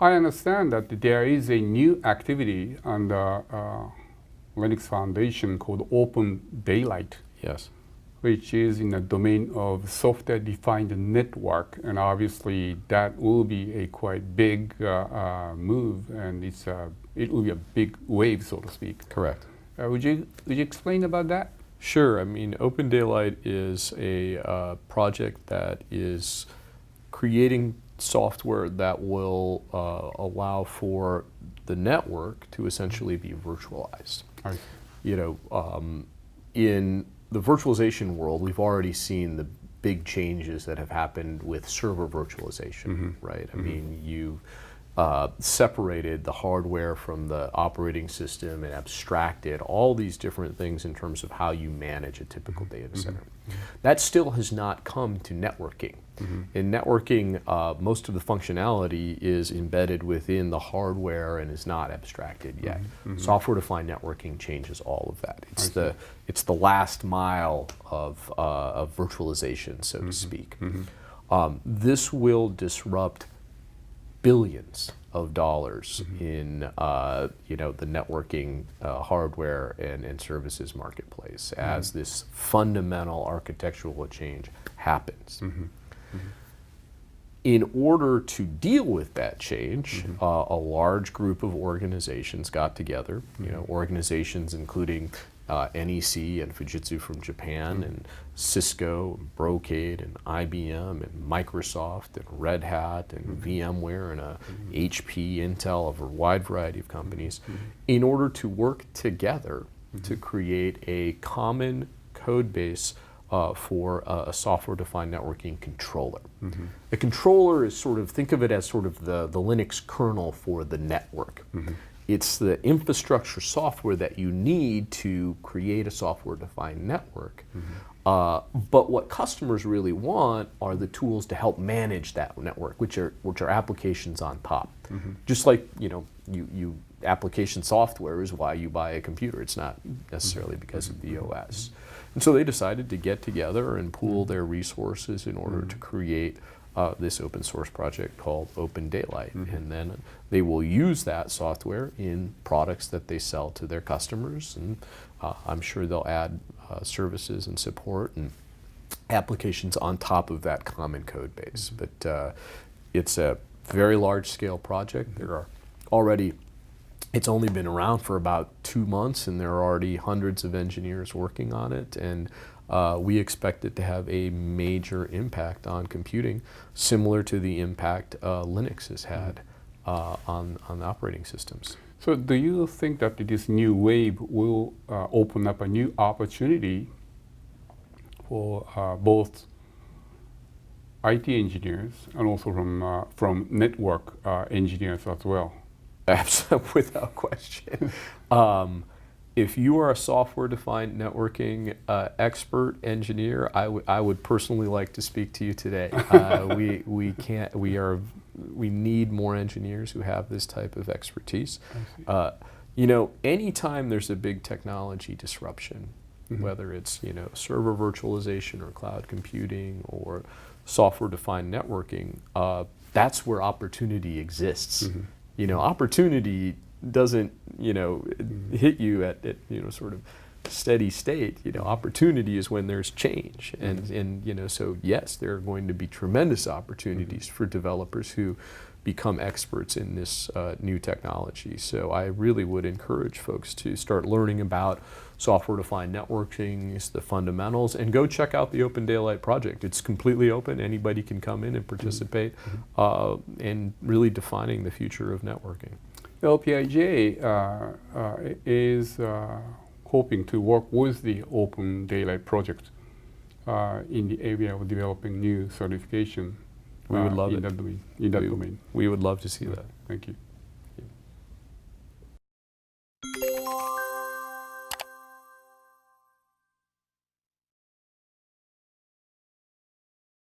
I understand that there is a new activity under Linux Foundation called Open Daylight. Yes. Which is in the domain of software-defined network, and obviously that will be a quite big move, and it will be a big wave, so to speak. Correct. Would you explain about that? Sure. I mean, Open Daylight is a project that is creating software that will allow for the network to essentially be virtualized. Right. You know, in the virtualization world, we've already seen the big changes that have happened with server virtualization, right? I mean, you've separated the hardware from the operating system and abstracted all these different things in terms of how you manage a typical data center. That still has not come to networking. In networking, most of the functionality is embedded within the hardware and is not abstracted yet. Software-defined networking changes all of that. It's the last mile of virtualization, so to speak. This will disrupt billions of dollars in you know, the networking hardware and services marketplace as this fundamental architectural change happens. In order to deal with that change, a large group of organizations got together, you know, organizations including NEC and Fujitsu from Japan, and Cisco, and Brocade, and IBM, and Microsoft, and Red Hat, and VMware, and HP, Intel, a wide variety of companies, in order to work together to create a common code base for a software-defined networking controller. A controller is sort of, think of it as sort of the Linux kernel for the network. It's the infrastructure software that you need to create a software-defined network. But what customers really want are the tools to help manage that network, which are applications on top. Just like, you know, you application software is why you buy a computer. It's not necessarily because of the OS. And so they decided to get together and pool their resources in order to create this open source project called Open Daylight. And then they will use that software in products that they sell to their customers, and I'm sure they'll add services and support and applications on top of that common code base. But it's a very large scale project. There are already, it's only been around for about 2 months, and there are already hundreds of engineers working on it, and we expect it to have a major impact on computing, similar to the impact Linux has had on operating systems. So do you think that this new wave will open up a new opportunity for both IT engineers and also from network engineers as well? Absolutely, without question. If you are a software-defined networking expert engineer, I would personally like to speak to you today. We need more engineers who have this type of expertise. You know, anytime there's a big technology disruption, whether it's, you know, server virtualization or cloud computing or software-defined networking, that's where opportunity exists. You know, opportunity doesn't, you know, hit you at, you know, sort of steady state. You know, opportunity is when there's change, and you know, so yes, there are going to be tremendous opportunities for developers who become experts in this new technology. So I really would encourage folks to start learning about software-defined networking, the fundamentals, and go check out the Open Daylight project. It's completely open. Anybody can come in and participate in really defining the future of networking. LPI-J is hoping to work with the Open Daylight project in the area of developing new certification. We would love in that domain. We would love to see that. Thank you.